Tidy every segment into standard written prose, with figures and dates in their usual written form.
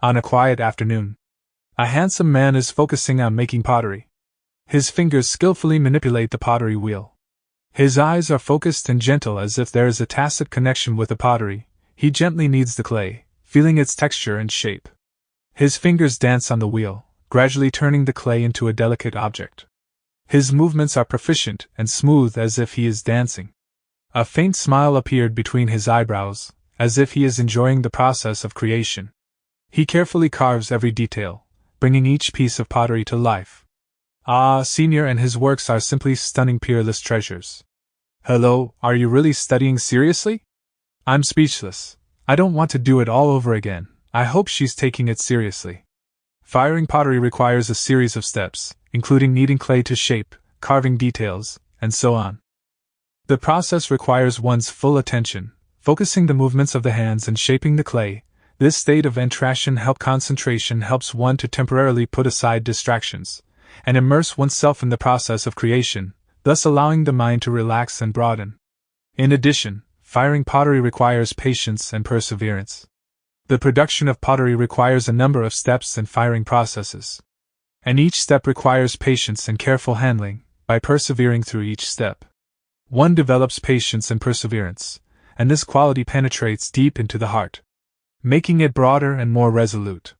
On a quiet afternoon, a handsome man is focusing on making pottery. His fingers skillfully manipulate the pottery wheel. His eyes are focused and gentle as if there is a tacit connection with the pottery. He gently kneads the clay, feeling its texture and shape. His fingers dance on the wheel, gradually turning the clay into a delicate object. His movements are proficient and smooth as if he is dancing. A faint smile appeared between his eyebrows, as if he is enjoying the process of creation. He carefully carves every detail, bringing each piece of pottery to life. Senior and his works are simply stunning peerless treasures. Hello, are you really studying seriously? I'm speechless. I don't want to do it all over again. I hope she's taking it seriously. Firing pottery requires a series of steps, including kneading clay to shape, carving details, and so on. The process requires one's full attention, focusing the movements of the hands and shaping the clay. This state of concentration helps one to temporarily put aside distractions and immerse oneself in the process of creation, thus allowing the mind to relax and broaden. In addition, firing pottery requires patience and perseverance. The production of pottery requires a number of steps and firing processes. And each step requires patience and careful handling. By persevering through each step, one develops patience and perseverance, and this quality penetrates deep into the heart, making it broader and more resolute.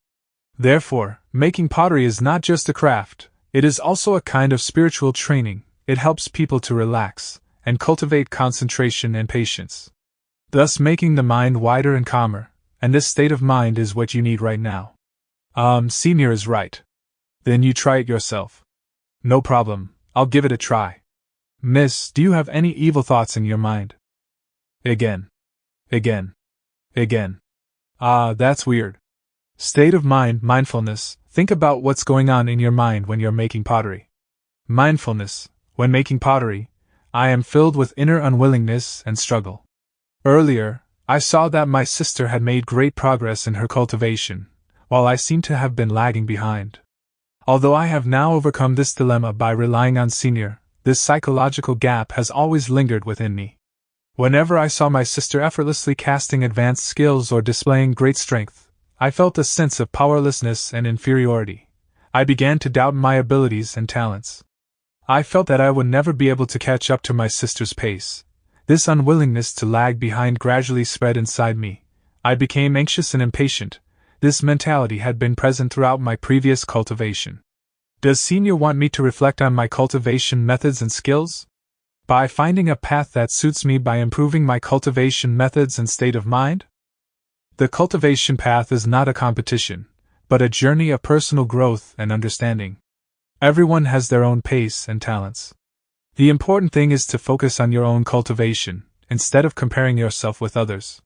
Therefore, making pottery is not just a craft, it is also a kind of spiritual training. It helps people to relax and cultivate concentration and patience, thus making the mind wider and calmer, and this state of mind is what you need right now. Senior is right. Then you try it yourself. No problem, I'll give it a try. Miss, do you have any evil thoughts in your mind? Again. That's weird. State of mind, mindfulness. Think about what's going on in your mind when you're making pottery. Mindfulness. When making pottery, I am filled with inner unwillingness and struggle. Earlier, I saw that my sister had made great progress in her cultivation, while I seem to have been lagging behind. Although I have now overcome this dilemma by relying on Senior, this psychological gap has always lingered within me. Whenever I saw my sister effortlessly casting advanced skills or displaying great strength, I felt a sense of powerlessness and inferiority. I began to doubt my abilities and talents. I felt that I would never be able to catch up to my sister's pace. This unwillingness to lag behind gradually spread inside me. I became anxious and impatient. This mentality had been present throughout my previous cultivation. Does Senior want me to reflect on my cultivation methods and skills? By finding a path that suits me by improving my cultivation methods and state of mind? The cultivation path is not a competition, but a journey of personal growth and understanding. Everyone has their own pace and talents. The important thing is to focus on your own cultivation, instead of comparing yourself with others.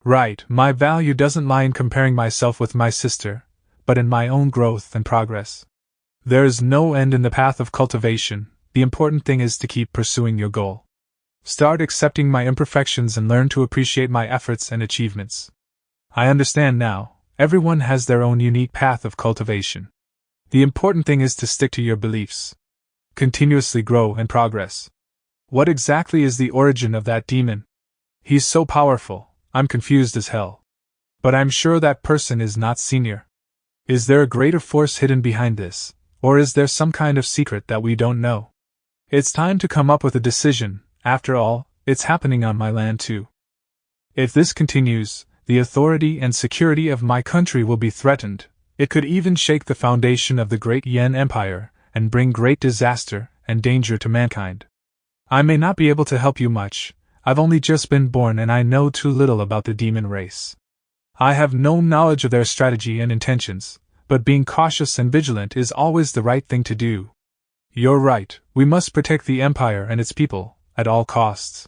Right, my value doesn't lie in comparing myself with my sister, but in my own growth and progress. There is no end in the path of cultivation. The important thing is to keep pursuing your goal. Start accepting my imperfections and learn to appreciate my efforts and achievements. I understand now, everyone has their own unique path of cultivation. The important thing is to stick to your beliefs. Continuously grow and progress. What exactly is the origin of that demon? He's so powerful, I'm confused as hell. But I'm sure that person is not Senior. Is there a greater force hidden behind this, or is there some kind of secret that we don't know? It's time to come up with a decision. After all, it's happening on my land too. If this continues, the authority and security of my country will be threatened. It could even shake the foundation of the great Yen Empire, and bring great disaster and danger to mankind. I may not be able to help you much. I've only just been born and I know too little about the demon race. I have no knowledge of their strategy and intentions, but being cautious and vigilant is always the right thing to do. You're right, we must protect the Empire and its people, at all costs.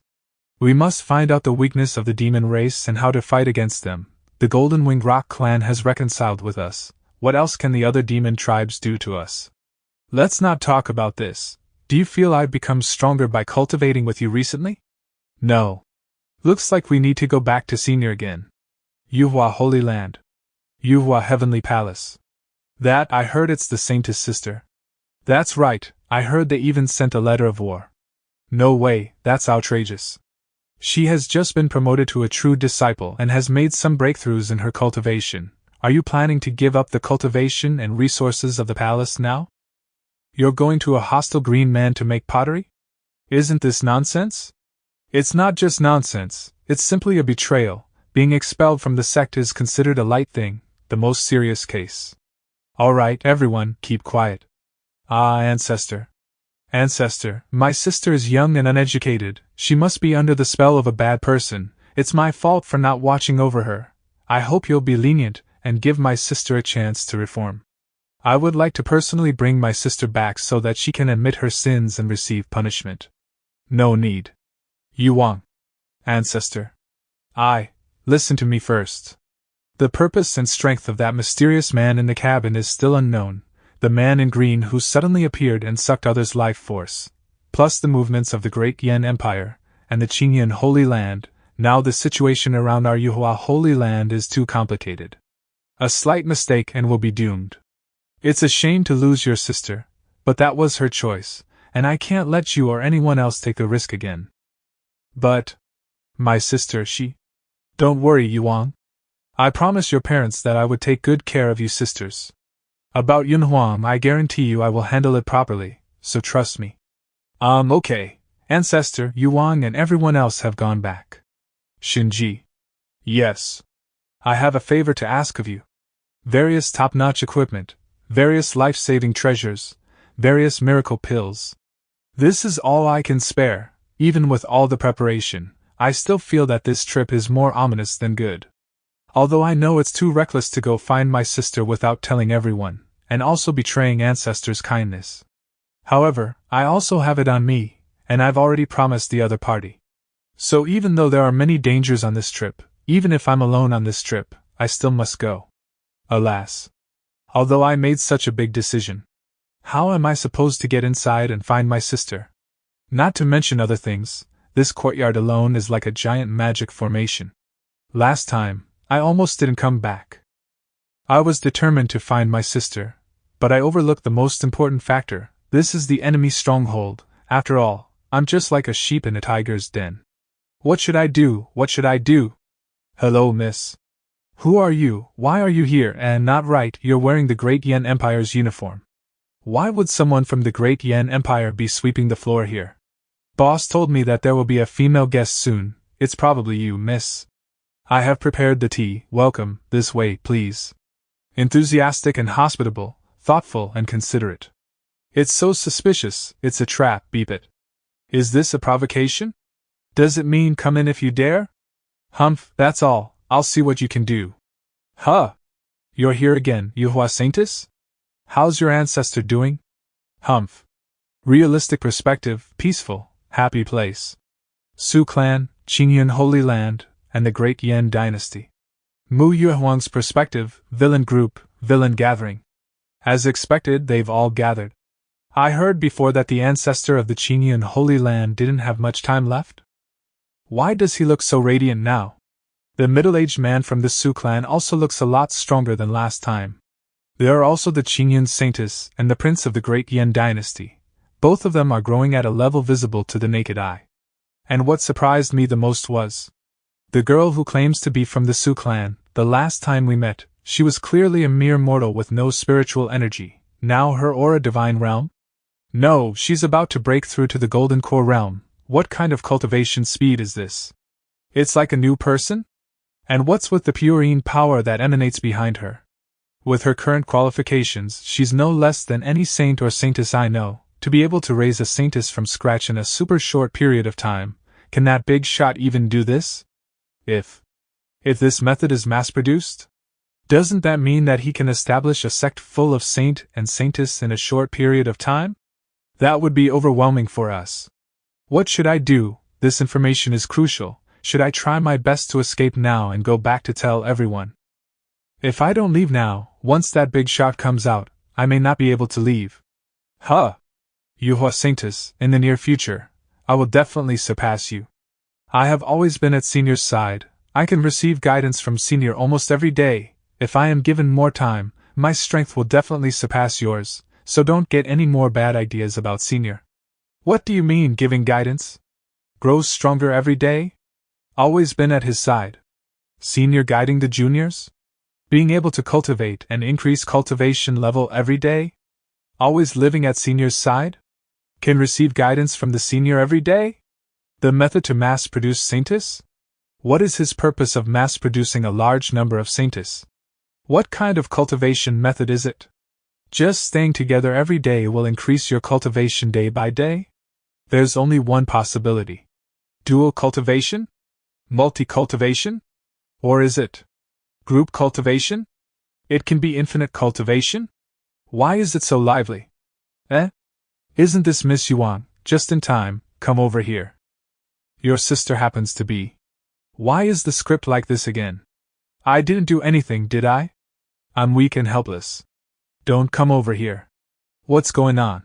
We must find out the weakness of the demon race and how to fight against them. The Golden Winged Rock clan has reconciled with us. What else can the other demon tribes do to us? Let's not talk about this. Do you feel I've become stronger by cultivating with you recently? No. Looks like we need to go back to Senior again. Yuhua Holy Land. Yuhua Heavenly Palace. That, I heard it's the Saint's sister. That's right, I heard they even sent a letter of war. No way, that's outrageous. She has just been promoted to a true disciple and has made some breakthroughs in her cultivation. Are you planning to give up the cultivation and resources of the palace now? You're going to a hostile green man to make pottery? Isn't this nonsense? It's not just nonsense, it's simply a betrayal. Being expelled from the sect is considered a light thing, the most serious case. All right, everyone, keep quiet. Ah, ancestor. Ancestor, my sister is young and uneducated. She must be under the spell of a bad person. It's my fault for not watching over her. I hope you'll be lenient and give my sister a chance to reform. I would like to personally bring my sister back so that she can admit her sins and receive punishment. No need. Yuang. Ancestor. Listen to me first. The purpose and strength of that mysterious man in the cabin is still unknown, the man in green who suddenly appeared and sucked others' life force, plus the movements of the great Yan Empire, and the Qingyan Holy Land. Now the situation around our Yuhua Holy Land is too complicated. A slight mistake and we'll be doomed. It's a shame to lose your sister, but that was her choice, and I can't let you or anyone else take the risk again. But my sister, she... Don't worry, Yuang. I promised your parents that I would take good care of you sisters. About Yunhuang, I guarantee you I will handle it properly, so trust me. Okay. Ancestor, Yuang and everyone else have gone back. Shinji. Yes. I have a favor to ask of you. Various top-notch equipment, various life-saving treasures, various miracle pills. This is all I can spare. Even with all the preparation, I still feel that this trip is more ominous than good. Although I know it's too reckless to go find my sister without telling everyone, and also betraying ancestors' kindness. However, I also have it on me, and I've already promised the other party. So even though there are many dangers on this trip, even if I'm alone on this trip, I still must go. Alas. Although I made such a big decision. How am I supposed to get inside and find my sister? Not to mention other things, this courtyard alone is like a giant magic formation. Last time, I almost didn't come back. I was determined to find my sister, but I overlooked the most important factor. This is the enemy stronghold. After all, I'm just like a sheep in a tiger's den. What should I do? What should I do? Hello, miss. Who are you? Why are you here? And not right, you're wearing the Great Yan Empire's uniform. Why would someone from the Great Yan Empire be sweeping the floor here? Boss told me that there will be a female guest soon. It's probably you, miss. I have prepared the tea. Welcome, this way, please. Enthusiastic and hospitable, thoughtful and considerate. It's so suspicious, it's a trap, beep it. Is this a provocation? Does it mean come in if you dare? Humph, that's all, I'll see what you can do. Huh! You're here again, Yuhua Saintus? How's your ancestor doing? Humph. Realistic perspective, peaceful, happy place. Su clan, Qingyan Holy Land, and the Great Yan Dynasty. Mu Yuehuang's perspective, villain group, villain gathering. As expected, they've all gathered. I heard before that the ancestor of the Qingyan Holy Land didn't have much time left. Why does he look so radiant now? The middle-aged man from the Su clan also looks a lot stronger than last time. There are also the Qingyan Saintus and the Prince of the Great Yan Dynasty. Both of them are growing at a level visible to the naked eye. And what surprised me the most was the girl who claims to be from the Su clan. The last time we met, she was clearly a mere mortal with no spiritual energy. Now her aura divine realm? No, she's about to break through to the golden core realm. What kind of cultivation speed is this? It's like a new person? And what's with the purine power that emanates behind her? With her current qualifications, she's no less than any saint or saintess I know. To be able to raise a saintess from scratch in a super short period of time, can that big shot even do this? If this method is mass-produced? Doesn't that mean that he can establish a sect full of saint and saintess in a short period of time? That would be overwhelming for us. What should I do? This information is crucial. Should I try my best to escape now and go back to tell everyone? If I don't leave now, once that big shot comes out, I may not be able to leave. Huh! Yuhua Saintus, in the near future, I will definitely surpass you. I have always been at Senior's side. I can receive guidance from Senior almost every day. If I am given more time, my strength will definitely surpass yours, so don't get any more bad ideas about Senior. What do you mean giving guidance? Grows stronger every day? Always been at his side. Senior guiding the juniors? Being able to cultivate and increase cultivation level every day? Always living at senior's side? Can receive guidance from the senior every day? The method to mass-produce saintis? What is his purpose of mass-producing a large number of saintis? What kind of cultivation method is it? Just staying together every day will increase your cultivation day by day? There's only one possibility. Dual cultivation? Multi-cultivation? Or is it group cultivation? It can be infinite cultivation? Why is it so lively? Isn't this Miss Yuan, just in time, come over here? Your sister happens to be. Why is the script like this again? I didn't do anything, did I? I'm weak and helpless. Don't come over here. What's going on?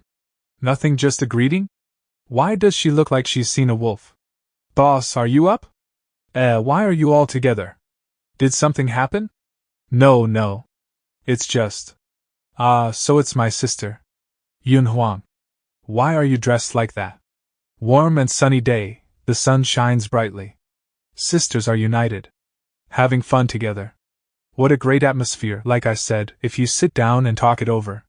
Nothing, just a greeting? Why does she look like she's seen a wolf? Boss, are you up? Why are you all together? Did something happen? No. It's just. So it's my sister. Yun Huang. Why are you dressed like that? Warm and sunny day, the sun shines brightly. Sisters are united. Having fun together. What a great atmosphere, like I said, if you sit down and talk it over.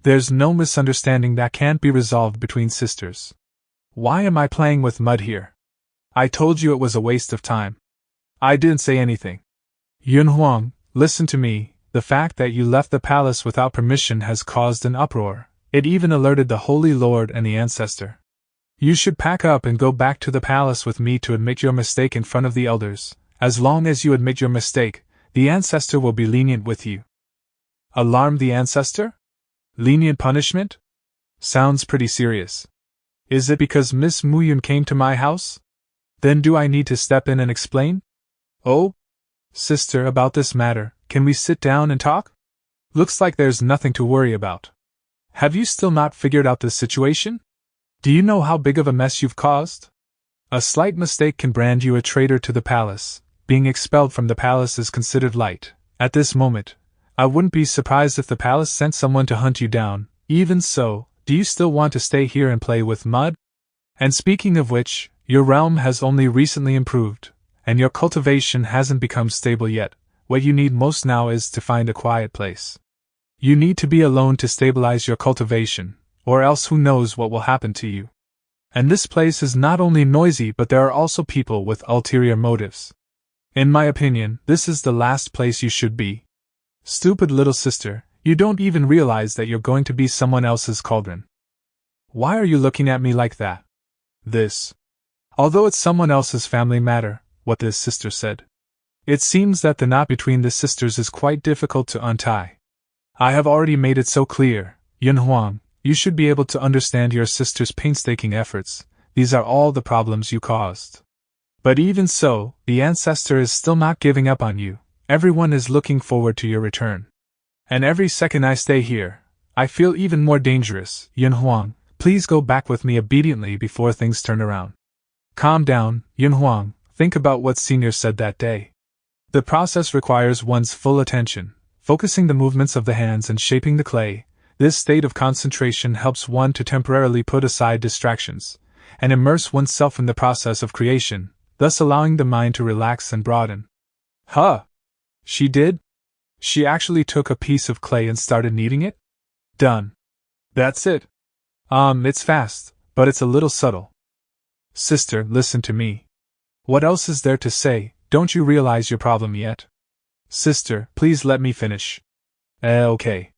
There's no misunderstanding that can't be resolved between sisters. Why am I playing with mud here? I told you it was a waste of time. I didn't say anything. Yun Huang, listen to me, the fact that you left the palace without permission has caused an uproar. It even alerted the Holy Lord and the Ancestor. You should pack up and go back to the palace with me to admit your mistake in front of the elders. As long as you admit your mistake, the Ancestor will be lenient with you. Alarm the Ancestor? Lenient punishment? Sounds pretty serious. Is it because Miss Muyun came to my house? Then do I need to step in and explain? Oh? Sister, about this matter, can we sit down and talk? Looks like there's nothing to worry about. Have you still not figured out this situation? Do you know how big of a mess you've caused? A slight mistake can brand you a traitor to the palace. Being expelled from the palace is considered light. At this moment, I wouldn't be surprised if the palace sent someone to hunt you down. Even so, do you still want to stay here and play with mud? And speaking of which, your realm has only recently improved, and your cultivation hasn't become stable yet. What you need most now is to find a quiet place. You need to be alone to stabilize your cultivation, or else who knows what will happen to you. And this place is not only noisy, but there are also people with ulterior motives. In my opinion, this is the last place you should be. Stupid little sister, you don't even realize that you're going to be someone else's cauldron. Why are you looking at me like that? Although it's someone else's family matter, what this sister said. It seems that the knot between the sisters is quite difficult to untie. I have already made it so clear, Yun Huang, you should be able to understand your sister's painstaking efforts. These are all the problems you caused. But even so, the Ancestor is still not giving up on you. Everyone is looking forward to your return. And every second I stay here, I feel even more dangerous. Yun Huang, please go back with me obediently before things turn around. Calm down, Yun Huang, think about what Senior said that day. The process requires one's full attention, focusing the movements of the hands and shaping the clay. This state of concentration helps one to temporarily put aside distractions, and immerse oneself in the process of creation, thus allowing the mind to relax and broaden. Huh! She did? She actually took a piece of clay and started kneading it? Done. That's it. It's fast, but it's a little subtle. Sister, listen to me. What else is there to say? Don't you realize your problem yet? Sister, please let me finish. Okay.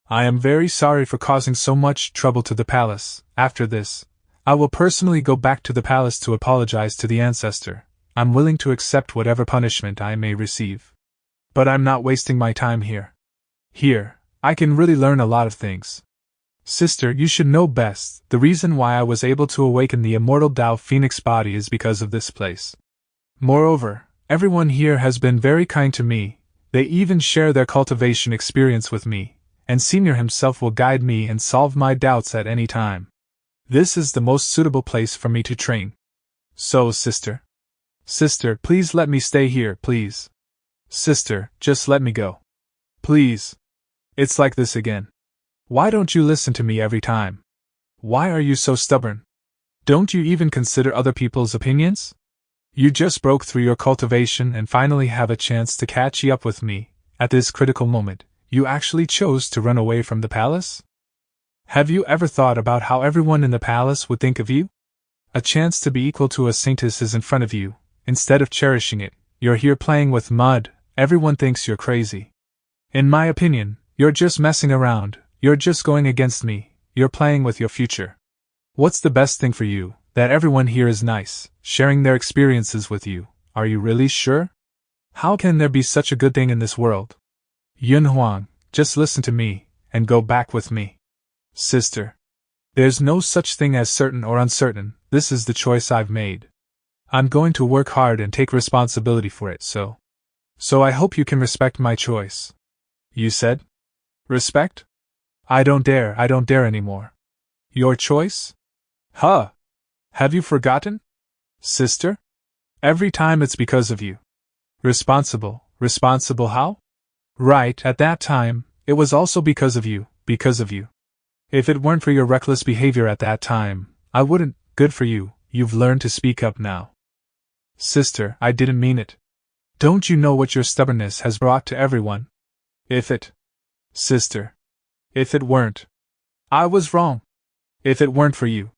I am very sorry for causing so much trouble to the palace. After this, I will personally go back to the palace to apologize to the Ancestor. I'm willing to accept whatever punishment I may receive. But I'm not wasting my time here. Here, I can really learn a lot of things. Sister, you should know best. The reason why I was able to awaken the immortal Tao Phoenix body is because of this place. Moreover, everyone here has been very kind to me. They even share their cultivation experience with me, and Senior himself will guide me and solve my doubts at any time. This is the most suitable place for me to train. So, sister. Sister, please let me stay here, please. Sister, just let me go. Please. It's like this again. Why don't you listen to me every time? Why are you so stubborn? Don't you even consider other people's opinions? You just broke through your cultivation and finally have a chance to catch up with me, at this critical moment, you actually chose to run away from the palace? Have you ever thought about how everyone in the palace would think of you? A chance to be equal to a saintess is in front of you. Instead of cherishing it, you're here playing with mud. Everyone thinks you're crazy. In my opinion, you're just messing around, you're just going against me, you're playing with your future. What's the best thing for you? That everyone here is nice, sharing their experiences with you. Are you really sure? How can there be such a good thing in this world? Yun Huang, just listen to me, and go back with me. Sister. There's no such thing as certain or uncertain, this is the choice I've made. I'm going to work hard and take responsibility for it, so I hope you can respect my choice. You said? Respect? I don't dare anymore. Your choice? Huh? Have you forgotten? Sister? Every time it's because of you. Responsible how? Right, at that time, it was also because of you. If it weren't for your reckless behavior at that time, I wouldn't. Good for you, you've learned to speak up now. Sister, I didn't mean it. Don't you know what your stubbornness has brought to everyone? Sister. If it weren't. I was wrong. If it weren't for you.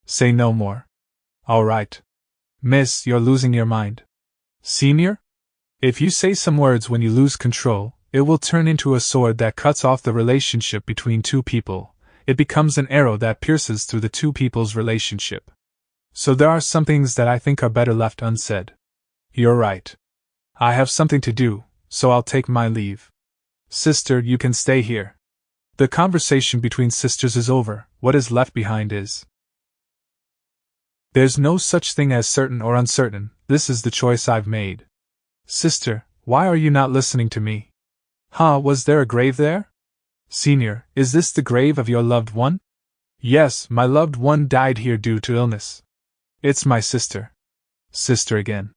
Say no more. All right. Miss, you're losing your mind. Senior? If you say some words when you lose control, it will turn into a sword that cuts off the relationship between two people. It becomes an arrow that pierces through the two people's relationship. So there are some things that I think are better left unsaid. You're right. I have something to do, so I'll take my leave. Sister, you can stay here. The conversation between sisters is over. What is left behind is. There's no such thing as certain or uncertain, this is the choice I've made. Sister, why are you not listening to me? Was there a grave there? Senior, is this the grave of your loved one? Yes, my loved one died here due to illness. It's my sister. Sister again.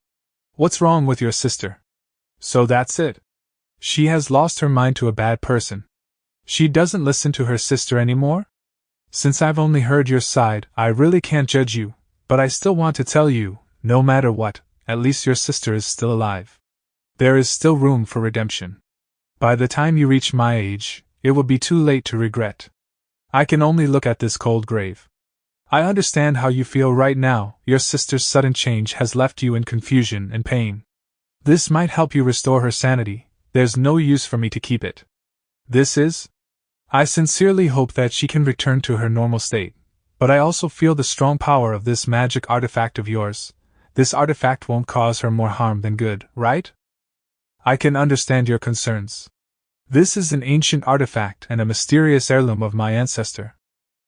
What's wrong with your sister? So that's it. She has lost her mind to a bad person. She doesn't listen to her sister anymore? Since I've only heard your side, I really can't judge you, but I still want to tell you, no matter what, at least your sister is still alive. There is still room for redemption. By the time you reach my age, it will be too late to regret. I can only look at this cold grave. I understand how you feel right now. Your sister's sudden change has left you in confusion and pain. This might help you restore her sanity. There's no use for me to keep it. I sincerely hope that she can return to her normal state, but I also feel the strong power of this magic artifact of yours. This artifact won't cause her more harm than good, right? I can understand your concerns. This is an ancient artifact and a mysterious heirloom of my ancestor.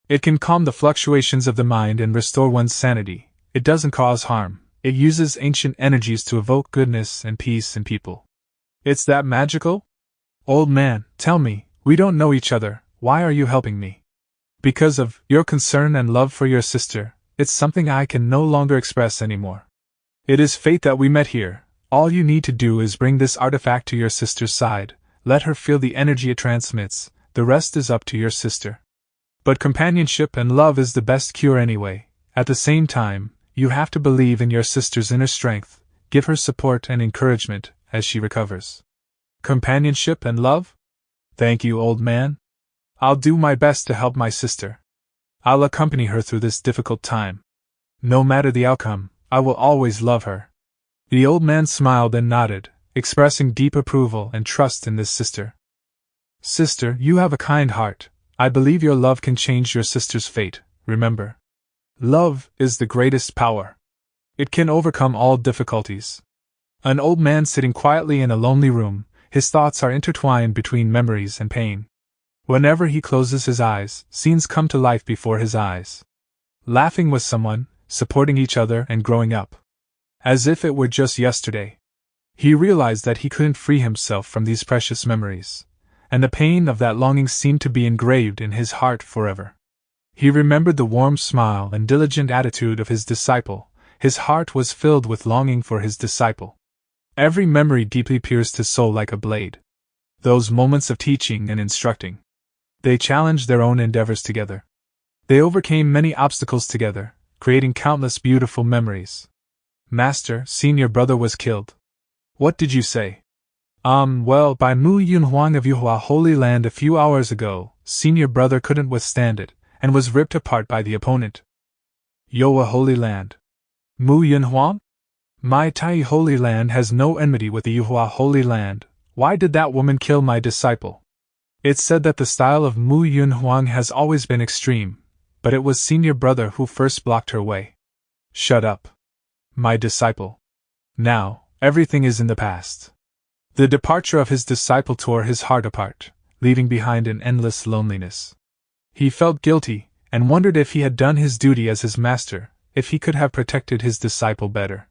It can calm the fluctuations of the mind and restore one's sanity. It doesn't cause harm. It uses ancient energies to evoke goodness and peace in people. It's that magical? Old man, tell me, we don't know each other, why are you helping me? Because of your concern and love for your sister. It's something I can no longer express anymore. It is fate that we met here. All you need to do is bring this artifact to your sister's side. Let her feel the energy it transmits, the rest is up to your sister. But companionship and love is the best cure anyway. At the same time, you have to believe in your sister's inner strength, give her support and encouragement as she recovers. Companionship and love? Thank you, old man. I'll do my best to help my sister. I'll accompany her through this difficult time. No matter the outcome, I will always love her. The old man smiled and nodded, expressing deep approval and trust in this sister. Sister, you have a kind heart. I believe your love can change your sister's fate. Remember, love is the greatest power. It can overcome all difficulties. An old man sitting quietly in a lonely room, his thoughts are intertwined between memories and pain. Whenever he closes his eyes, scenes come to life before his eyes. Laughing with someone, supporting each other and growing up. As if it were just yesterday. He realized that he couldn't free himself from these precious memories, and the pain of that longing seemed to be engraved in his heart forever. He remembered the warm smile and diligent attitude of his disciple. His heart was filled with longing for his disciple. Every memory deeply pierced his soul like a blade. Those moments of teaching and instructing. They challenged their own endeavors together. They overcame many obstacles together, creating countless beautiful memories. Master, senior brother was killed. What did you say? Well, by Mu Yunhuang of Yuhua Holy Land a few hours ago, senior brother couldn't withstand it, and was ripped apart by the opponent. Yoa Holy Land. Mu Yunhuang? My Tai Holy Land has no enmity with the Yuhua Holy Land. Why did that woman kill my disciple? It's said that the style of Mu Yunhuang has always been extreme, but it was senior brother who first blocked her way. Shut up. My disciple. Now, everything is in the past. The departure of his disciple tore his heart apart, leaving behind an endless loneliness. He felt guilty, and wondered if he had done his duty as his master, if he could have protected his disciple better.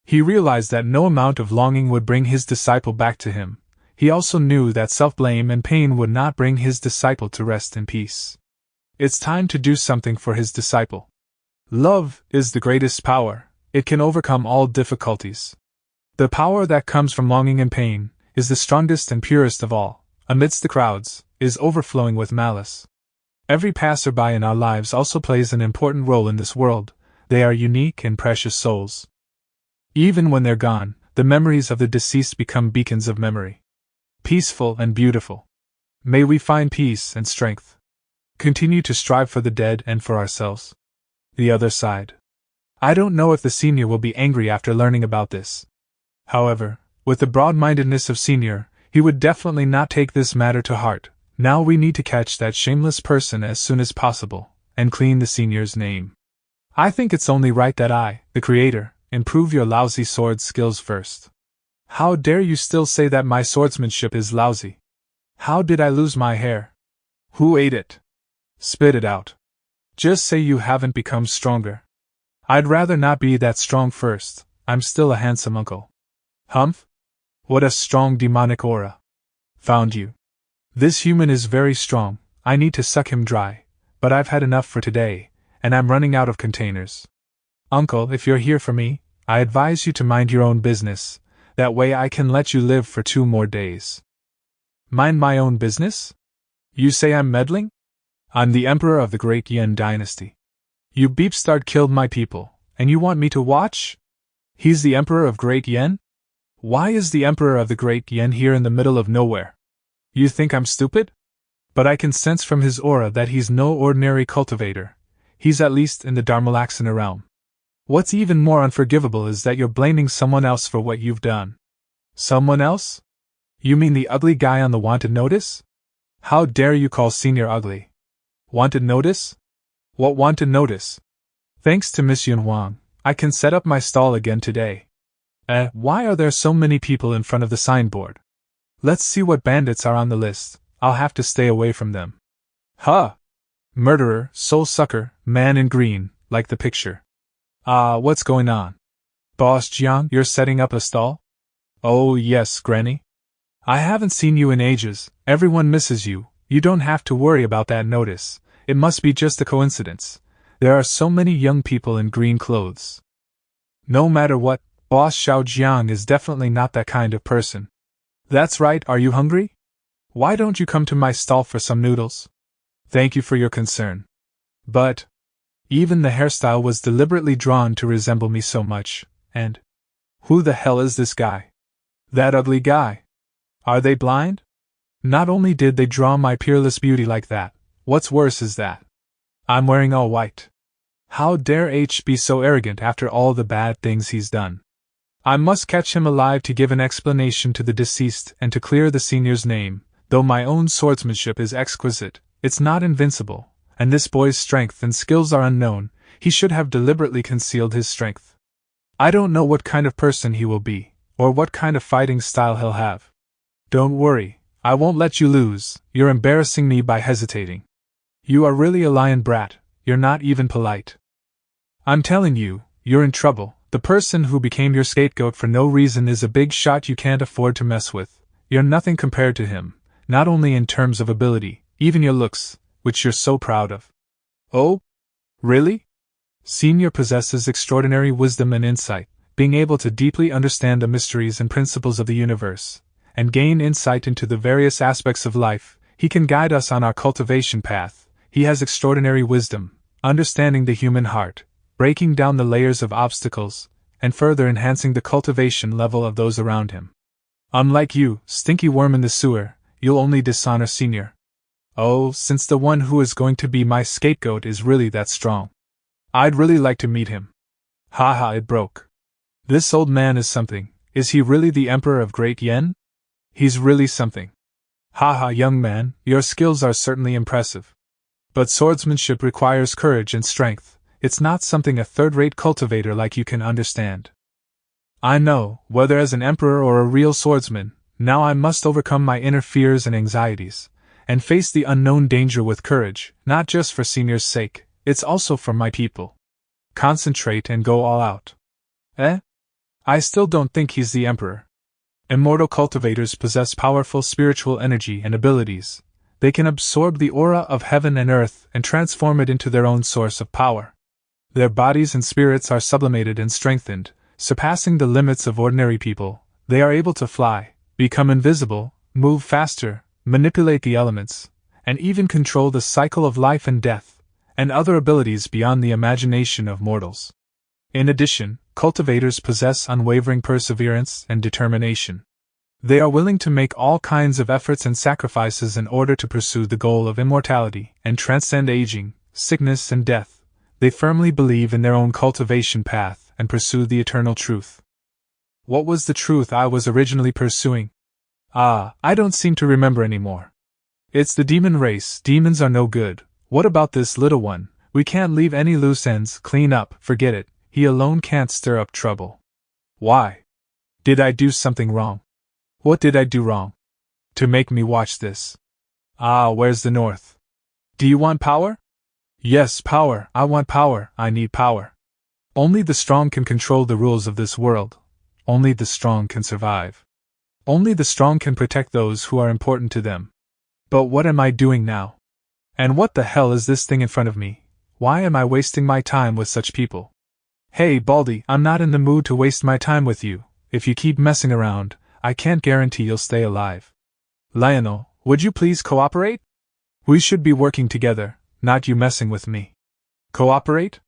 He realized that no amount of longing would bring his disciple back to him. He also knew that self-blame and pain would not bring his disciple to rest in peace. It's time to do something for his disciple. Love is the greatest power. It can overcome all difficulties. The power that comes from longing and pain is the strongest and purest of all. Amidst the crowds, is overflowing with malice. Every passerby in our lives also plays an important role in this world. They are unique and precious souls. Even when they're gone, the memories of the deceased become beacons of memory. Peaceful and beautiful. May we find peace and strength. Continue to strive for the dead and for ourselves. The other side. I don't know if the senior will be angry after learning about this. However, with the broad-mindedness of senior, he would definitely not take this matter to heart. Now we need to catch that shameless person as soon as possible, and clean the senior's name. I think it's only right that I, the creator, improve your lousy sword skills first. How dare you still say that my swordsmanship is lousy? How did I lose my hair? Who ate it? Spit it out. Just say you haven't become stronger. I'd rather not be that strong first. I'm still a handsome uncle. Humph? What a strong demonic aura. Found you. This human is very strong. I need to suck him dry, but I've had enough for today, and I'm running out of containers. Uncle, if you're here for me, I advise you to mind your own business. That way I can let you live for 2 more days. Mind my own business? You say I'm meddling? I'm the emperor of the Great Yen dynasty. You beepstart killed my people, and you want me to watch? He's the emperor of Great Yen? Why is the emperor of the Great Yen here in the middle of nowhere? You think I'm stupid? But I can sense from his aura that he's no ordinary cultivator. He's at least in the Dharmalaxana realm. What's even more unforgivable is that you're blaming someone else for what you've done. Someone else? You mean the ugly guy on the wanted notice? How dare you call Senior ugly? Wanted notice? What wanted notice? Thanks to Miss Yunhuang, I can set up my stall again today. Why are there so many people in front of the signboard? Let's see what bandits are on the list. I'll have to stay away from them. Huh! Murderer, soul sucker, man in green, like the picture. What's going on? Boss Jiang, you're setting up a stall? Oh yes, Granny. I haven't seen you in ages. Everyone misses you. You don't have to worry about that notice. It must be just a coincidence. There are so many young people in green clothes. No matter what, Boss Xiao Jiang is definitely not that kind of person. That's right, are you hungry? Why don't you come to my stall for some noodles? Thank you for your concern. But even the hairstyle was deliberately drawn to resemble me so much, and who the hell is this guy? That ugly guy. Are they blind? Not only did they draw my peerless beauty like that, what's worse is that I'm wearing all white. How dare H be so arrogant after all the bad things he's done? I must catch him alive to give an explanation to the deceased and to clear the senior's name. Though my own swordsmanship is exquisite, it's not invincible, and this boy's strength and skills are unknown. He should have deliberately concealed his strength. I don't know what kind of person he will be, or what kind of fighting style he'll have. Don't worry, I won't let you lose. You're embarrassing me by hesitating. You are really a lion brat, you're not even polite. I'm telling you, you're in trouble. The person who became your scapegoat for no reason is a big shot you can't afford to mess with. You're nothing compared to him, not only in terms of ability, even your looks, which you're so proud of. Oh? Really? Senior possesses extraordinary wisdom and insight, being able to deeply understand the mysteries and principles of the universe, and gain insight into the various aspects of life. He can guide us on our cultivation path. He has extraordinary wisdom, understanding the human heart, breaking down the layers of obstacles, and further enhancing the cultivation level of those around him. Unlike you, stinky worm in the sewer, you'll only dishonor senior. Oh, since the one who is going to be my scapegoat is really that strong. I'd really like to meet him. Haha, it broke. This old man is something. Is he really the Emperor of Great Yen? He's really something. Haha, young man, your skills are certainly impressive. But swordsmanship requires courage and strength. It's not something a third-rate cultivator like you can understand. I know, whether as an emperor or a real swordsman, now I must overcome my inner fears and anxieties, and face the unknown danger with courage, not just for senior's sake, it's also for my people. Concentrate and go all out. Eh? I still don't think he's the emperor. Immortal cultivators possess powerful spiritual energy and abilities. They can absorb the aura of heaven and earth and transform it into their own source of power. Their bodies and spirits are sublimated and strengthened, surpassing the limits of ordinary people. They are able to fly, become invisible, move faster, manipulate the elements, and even control the cycle of life and death, and other abilities beyond the imagination of mortals. In addition, cultivators possess unwavering perseverance and determination. They are willing to make all kinds of efforts and sacrifices in order to pursue the goal of immortality and transcend aging, sickness, and death. They firmly believe in their own cultivation path and pursue the eternal truth. What was the truth I was originally pursuing? I don't seem to remember anymore. It's the demon race. Demons are no good. What about this little one? We can't leave any loose ends. Clean up, forget it. He alone can't stir up trouble. Why? Did I do something wrong? What did I do wrong? To make me watch this? Where's the north? Do you want power? Yes, power. I want power. I need power. Only the strong can control the rules of this world. Only the strong can survive. Only the strong can protect those who are important to them. But what am I doing now? And what the hell is this thing in front of me? Why am I wasting my time with such people? Hey, Baldy, I'm not in the mood to waste my time with you. If you keep messing around, I can't guarantee you'll stay alive. Lionel, would you please cooperate? We should be working together, not you messing with me. Cooperate?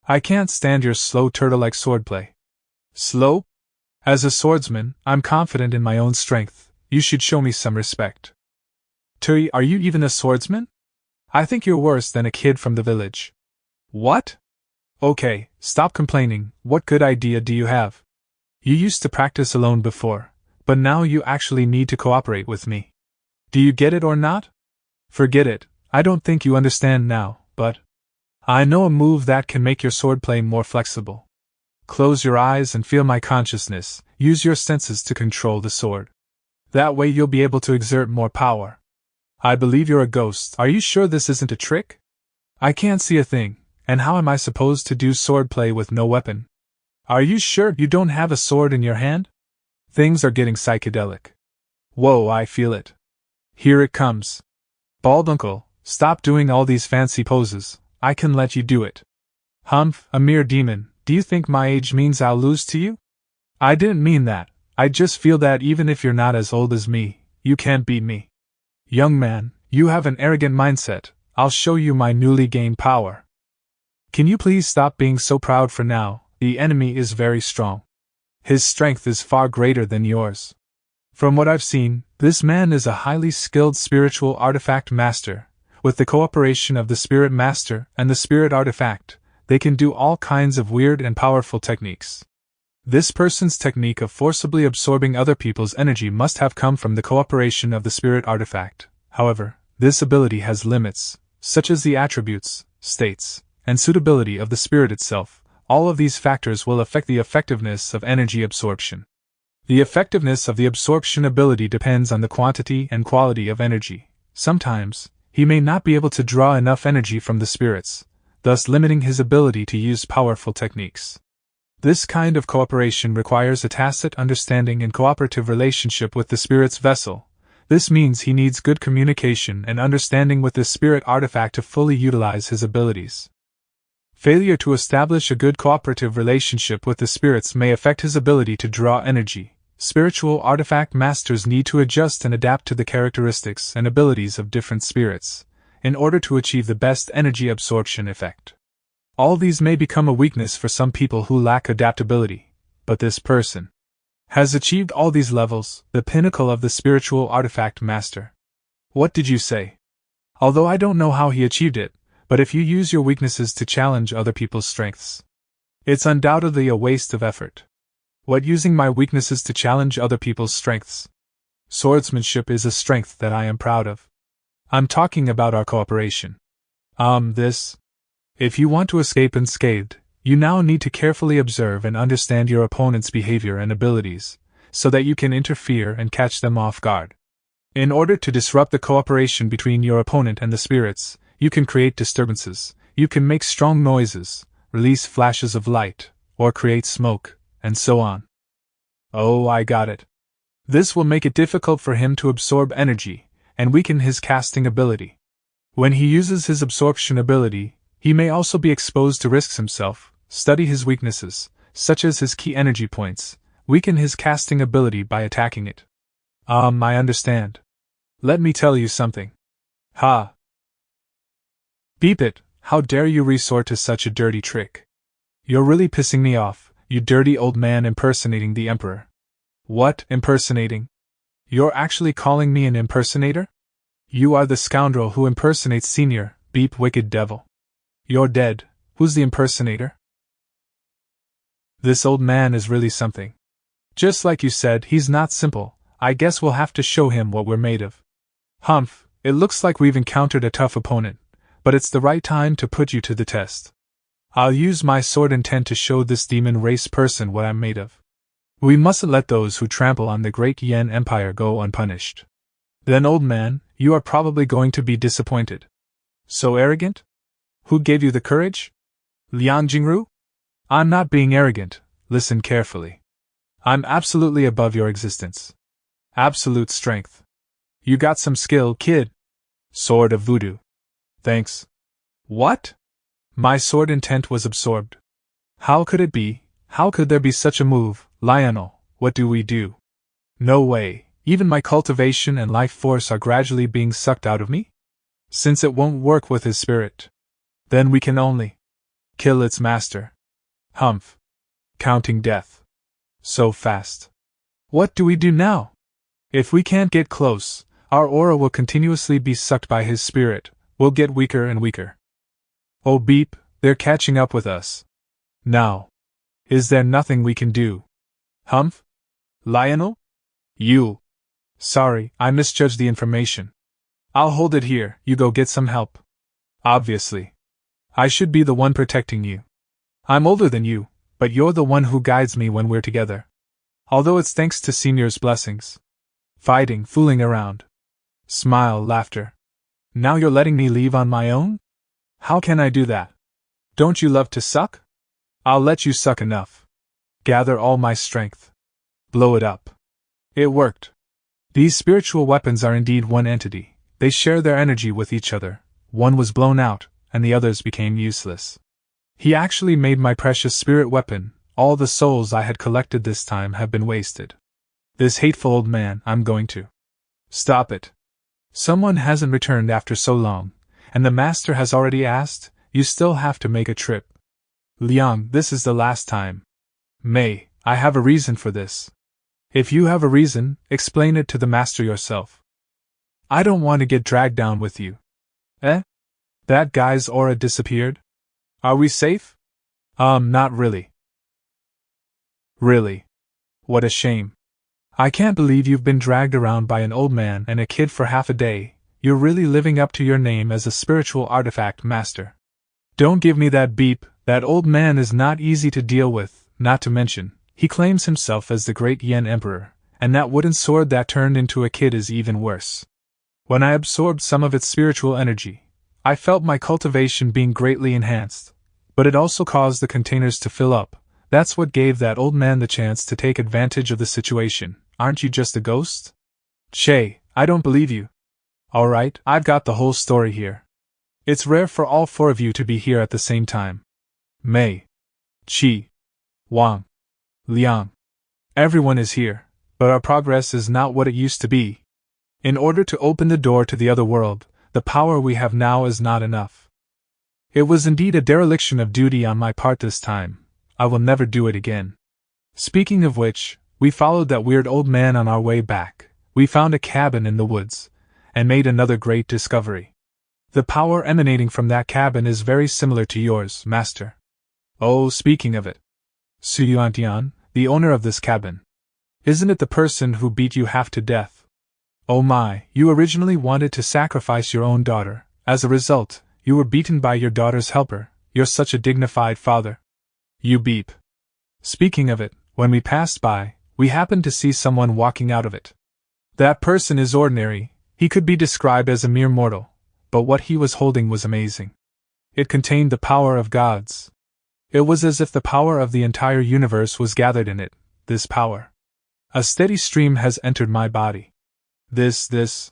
I can't stand your slow turtle-like swordplay. Slow? As a swordsman, I'm confident in my own strength. You should show me some respect. Tui, are you even a swordsman? I think you're worse than a kid from the village. What? Okay, stop complaining. What good idea do you have? You used to practice alone before, but now you actually need to cooperate with me. Do you get it or not? Forget it, I don't think you understand now, but I know a move that can make your swordplay more flexible. Close your eyes and feel my consciousness. Use your senses to control the sword. That way you'll be able to exert more power. I believe you're a ghost. Are you sure this isn't a trick? I can't see a thing, and how am I supposed to do swordplay with no weapon? Are you sure you don't have a sword in your hand? Things are getting psychedelic. Whoa, I feel it. Here it comes. Bald uncle, stop doing all these fancy poses. I can let you do it. Humph, a mere demon. Do you think my age means I'll lose to you? I didn't mean that. I just feel that even if you're not as old as me, you can't beat me. Young man, you have an arrogant mindset. I'll show you my newly gained power. Can you please stop being so proud for now? The enemy is very strong. His strength is far greater than yours. From what I've seen, this man is a highly skilled spiritual artifact master. With the cooperation of the spirit master and the spirit artifact, they can do all kinds of weird and powerful techniques. This person's technique of forcibly absorbing other people's energy must have come from the cooperation of the spirit artifact. However, this ability has limits, such as the attributes, states, and suitability of the spirit itself. All of these factors will affect the effectiveness of energy absorption. The effectiveness of the absorption ability depends on the quantity and quality of energy. Sometimes, he may not be able to draw enough energy from the spirits, thus limiting his ability to use powerful techniques. This kind of cooperation requires a tacit understanding and cooperative relationship with the spirit's vessel. This means he needs good communication and understanding with the spirit artifact to fully utilize his abilities. Failure to establish a good cooperative relationship with the spirits may affect his ability to draw energy. Spiritual artifact masters need to adjust and adapt to the characteristics and abilities of different spirits, in order to achieve the best energy absorption effect. All these may become a weakness for some people who lack adaptability, but this person Has achieved all these levels, the pinnacle of the spiritual artifact master. What did you say? Although I don't know how he achieved it, but if you use your weaknesses to challenge other people's strengths, it's undoubtedly a waste of effort. What using my weaknesses to challenge other people's strengths? Swordsmanship is a strength that I am proud of. I'm talking about our cooperation. This. If you want to escape unscathed, you now need to carefully observe and understand your opponent's behavior and abilities, so that you can interfere and catch them off guard. In order to disrupt the cooperation between your opponent and the spirits, you can create disturbances, you can make strong noises, release flashes of light, or create smoke, and so on. Oh, I got it. This will make it difficult for him to absorb energy, and weaken his casting ability. When he uses his absorption ability, he may also be exposed to risks himself. Study his weaknesses, such as his key energy points, weaken his casting ability by attacking it. I understand. Let me tell you something. Ha! Beep it, how dare you resort to such a dirty trick? You're really pissing me off, you dirty old man impersonating the Emperor. What, impersonating? You're actually calling me an impersonator? You are the scoundrel who impersonates Senior, beep wicked devil. You're dead, who's the impersonator? This old man is really something. Just like you said, he's not simple. I guess we'll have to show him what we're made of. Humph, it looks like we've encountered a tough opponent, but it's the right time to put you to the test. I'll use my sword intent to show this demon race person what I'm made of. We mustn't let those who trample on the great Yen Empire go unpunished. Then, old man, you are probably going to be disappointed. So arrogant? Who gave you the courage? Liang Jingru? I'm not being arrogant, listen carefully. I'm absolutely above your existence. Absolute strength. You got some skill, kid. Sword of voodoo. Thanks. What? My sword intent was absorbed. How could it be? How could there be such a move, Lionel? What do we do? No way, even my cultivation and life force are gradually being sucked out of me? Since it won't work with his spirit, then we can only kill its master. Humph. Counting death. So fast. What do we do now? If we can't get close, our aura will continuously be sucked by his spirit, we'll get weaker and weaker. Oh beep, they're catching up with us. Now. Is there nothing we can do? Humph? Lionel? You. Sorry, I misjudged the information. I'll hold it here, you go get some help. Obviously. I should be the one protecting you. I'm older than you, but you're the one who guides me when we're together. Although it's thanks to Senior's blessings. Fighting, fooling around. Smile, laughter. Now you're letting me leave on my own? How can I do that? Don't you love to suck? I'll let you suck enough. Gather all my strength. Blow it up. It worked. These spiritual weapons are indeed one entity. They share their energy with each other. One was blown out, and the others became useless. He actually made my precious spirit weapon. All the souls I had collected this time have been wasted. This hateful old man, I'm going to stop it. Someone hasn't returned after so long, and the master has already asked, you still have to make a trip. Liang, this is the last time. May, I have a reason for this. If you have a reason, explain it to the master yourself. I don't want to get dragged down with you. Eh? That guy's aura disappeared? Are we safe? Not really. Really? What a shame. I can't believe you've been dragged around by an old man and a kid for half a day. You're really living up to your name as a spiritual artifact master. Don't give me that beep, that old man is not easy to deal with, not to mention, he claims himself as the great Yen Emperor, and that wooden sword that turned into a kid is even worse. When I absorbed some of its spiritual energy, I felt my cultivation being greatly enhanced, but it also caused the containers to fill up. That's what gave that old man the chance to take advantage of the situation. Aren't you just a ghost? Che, I don't believe you. Alright, I've got the whole story here. It's rare for all four of you to be here at the same time. Mei, Qi, Wang, Liang. Everyone is here, but our progress is not what it used to be. In order to open the door to the other world, the power we have now is not enough. It was indeed a dereliction of duty on my part this time. I will never do it again. Speaking of which, We followed that weird old man on our way back. We found a cabin in the woods, and made another great discovery. The power emanating from that cabin is very similar to yours, master. Oh, speaking of it. Suyuantian, the owner of this cabin. Isn't it the person who beat you half to death? Oh my, you originally wanted to sacrifice your own daughter. As a result, you were beaten by your daughter's helper. You're such a dignified father. You beep. Speaking of it, when we passed by, we happened to see someone walking out of it. That person is ordinary. He could be described as a mere mortal, but what he was holding was amazing. It contained the power of gods. It was as if the power of the entire universe was gathered in it, this power. A steady stream has entered my body. This.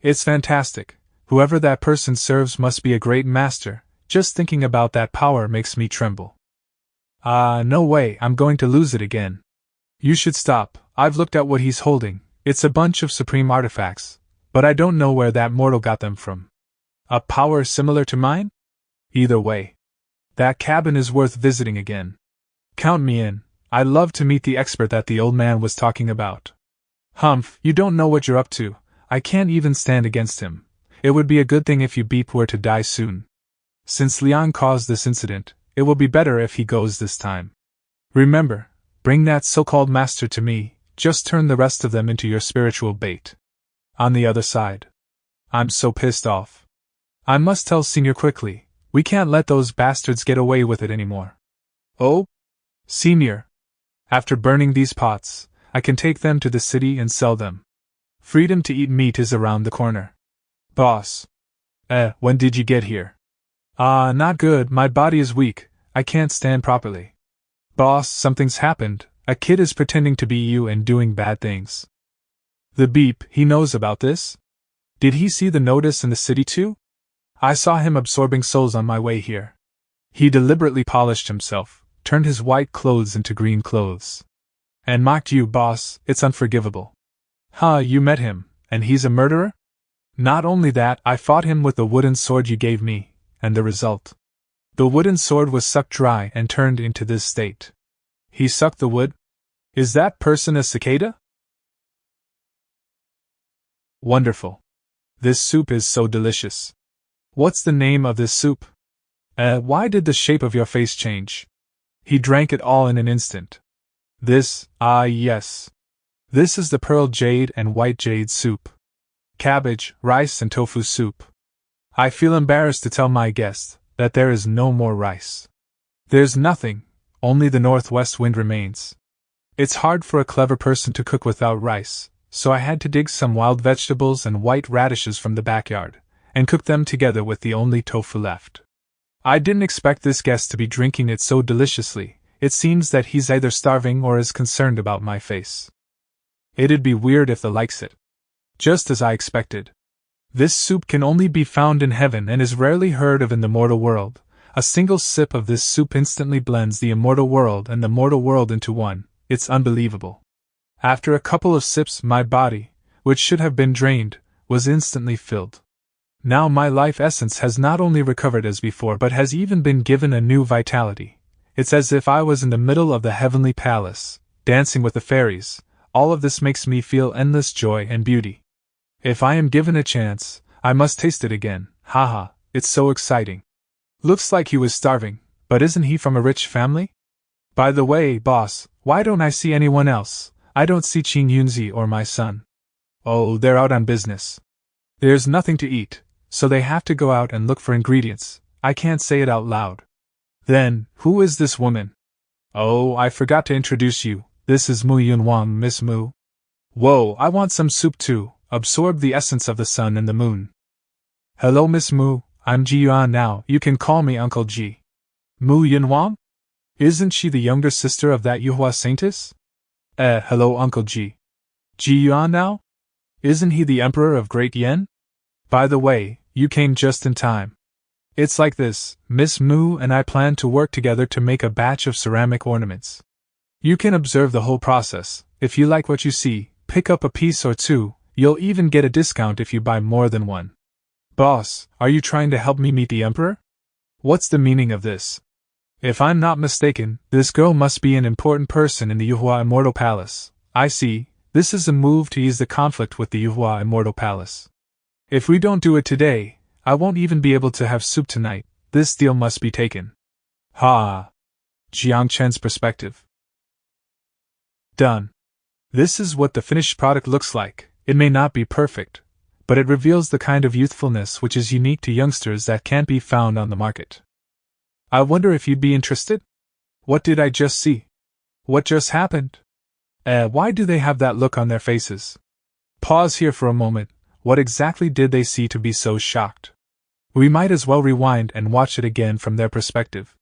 It's fantastic. Whoever that person serves must be a great master. Just thinking about that power makes me tremble. No way, I'm going to lose it again. You should stop. I've looked at what he's holding. It's a bunch of supreme artifacts, but I don't know where that mortal got them from. A power similar to mine? Either way, that cabin is worth visiting again. Count me in. I'd love to meet the expert that the old man was talking about. Humph, you don't know what you're up to. I can't even stand against him. It would be a good thing if you beep were to die soon. Since Liang caused this incident, it will be better if he goes this time. Remember, bring that so-called master to me, just turn the rest of them into your spiritual bait. On the other side. I'm so pissed off. I must tell Senior quickly, we can't let those bastards get away with it anymore. Oh? Senior. After burning these pots, I can take them to the city and sell them. Freedom to eat meat is around the corner. Boss. When did you get here? Not good, my body is weak, I can't stand properly. Boss, something's happened, a kid is pretending to be you and doing bad things. The beep, he knows about this? Did he see the notice in the city too? I saw him absorbing souls on my way here. He deliberately polished himself, turned his white clothes into green clothes. And mocked you, boss, it's unforgivable. You met him, and he's a murderer? Not only that, I fought him with the wooden sword you gave me, and the result. The wooden sword was sucked dry and turned into this state. He sucked the wood? Is that person a cicada? Wonderful. This soup is so delicious. What's the name of this soup? Why did the shape of your face change? He drank it all in an instant. This, yes. This is the pearl jade and white jade soup. Cabbage, rice and tofu soup. I feel embarrassed to tell my guest that there is no more rice. There's nothing, only the northwest wind remains. It's hard for a clever person to cook without rice, so I had to dig some wild vegetables and white radishes from the backyard, and cook them together with the only tofu left. I didn't expect this guest to be drinking it so deliciously. It seems that he's either starving or is concerned about my face. It'd be weird if the likes it. Just as I expected. This soup can only be found in heaven and is rarely heard of in the mortal world. A single sip of this soup instantly blends the immortal world and the mortal world into one. It's unbelievable. After a couple of sips, my body, which should have been drained, was instantly filled. Now my life essence has not only recovered as before but has even been given a new vitality. It's as if I was in the middle of the heavenly palace, dancing with the fairies. All of this makes me feel endless joy and beauty. If I am given a chance, I must taste it again. Haha, it's so exciting. Looks like he was starving, but isn't he from a rich family? By the way, boss, why don't I see anyone else? I don't see Qing Yunzi or my son. Oh, they're out on business. There's nothing to eat, so they have to go out and look for ingredients. I can't say it out loud. Then, who is this woman? Oh, I forgot to introduce you. This is Mu Yunwang, Miss Mu. Whoa, I want some soup too. Absorb the essence of the sun and the moon. Hello, Miss Mu. I'm Ji Yuan now. You can call me Uncle Ji. Mu Yunwang? Isn't she the younger sister of that Yuhua saintess? Hello, Uncle Ji. Ji Yuan now? Isn't he the emperor of Great Yen? By the way, you came just in time. It's like this, Miss Mu and I plan to work together to make a batch of ceramic ornaments. You can observe the whole process. If you like what you see, pick up a piece or two. You'll even get a discount if you buy more than one. Boss, are you trying to help me meet the emperor? What's the meaning of this? If I'm not mistaken, this girl must be an important person in the Yuhua Immortal Palace. I see, this is a move to ease the conflict with the Yuhua Immortal Palace. If we don't do it today, I won't even be able to have soup tonight. This deal must be taken. Ha! Jiang Chen's perspective. Done. This is what the finished product looks like. It may not be perfect, but it reveals the kind of youthfulness which is unique to youngsters that can't be found on the market. I wonder if you'd be interested? What did I just see? What just happened? Why do they have that look on their faces? Pause here for a moment. What exactly did they see to be so shocked? We might as well rewind and watch it again from their perspective.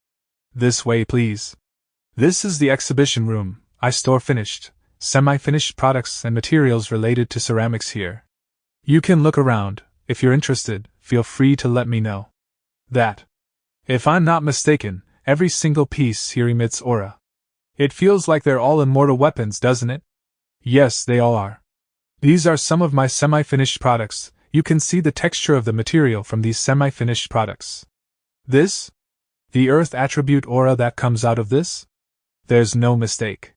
This way, please. This is the exhibition room. I store finished, semi-finished products and materials related to ceramics here. You can look around. If you're interested, feel free to let me know. That. If I'm not mistaken, every single piece here emits aura. It feels like they're all immortal weapons, doesn't it? Yes, they all are. These are some of my semi-finished products. You can see the texture of the material from these semi-finished products. This? The earth attribute aura that comes out of this? There's no mistake.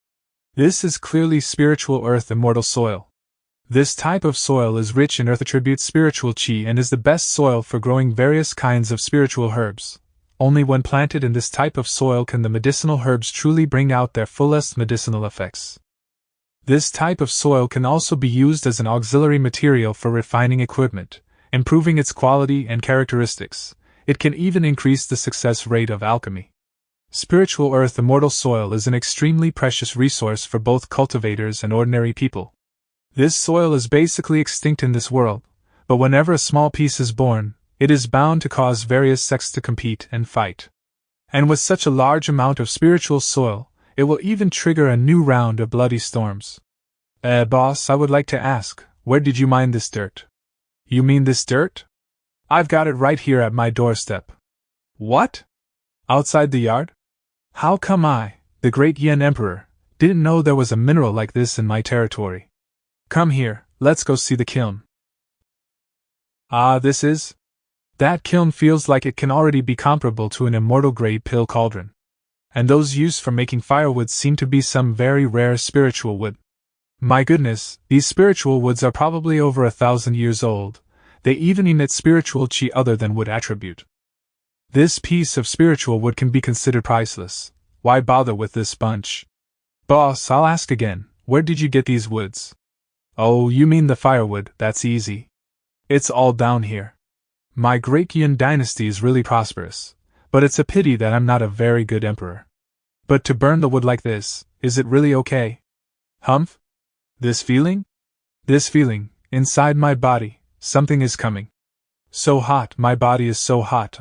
This is clearly spiritual earth immortal soil. This type of soil is rich in earth attribute spiritual chi and is the best soil for growing various kinds of spiritual herbs. Only when planted in this type of soil can the medicinal herbs truly bring out their fullest medicinal effects. This type of soil can also be used as an auxiliary material for refining equipment, improving its quality and characteristics. It can even increase the success rate of alchemy. Spiritual earth immortal soil is an extremely precious resource for both cultivators and ordinary people. This soil is basically extinct in this world, but whenever a small piece is born, it is bound to cause various sects to compete and fight. And with such a large amount of spiritual soil, it will even trigger a new round of bloody storms. Boss, I would like to ask, where did you mine this dirt? You mean this dirt? I've got it right here at my doorstep. What? Outside the yard? How come I, the great Yen Emperor, didn't know there was a mineral like this in my territory? Come here, let's go see the kiln. Ah, this is? That kiln feels like it can already be comparable to an immortal-grade pill cauldron. And those used for making firewood seem to be some very rare spiritual wood. My goodness, these spiritual woods are probably over 1,000 years old. They even emit spiritual chi other than wood attribute. This piece of spiritual wood can be considered priceless. Why bother with this bunch? Boss, I'll ask again, where did you get these woods? Oh, you mean the firewood, that's easy. It's all down here. My great Qian dynasty is really prosperous, but it's a pity that I'm not a very good emperor. But to burn the wood like this, is it really okay? Humph? This feeling? This feeling, inside my body, something is coming. So hot, my body is so hot,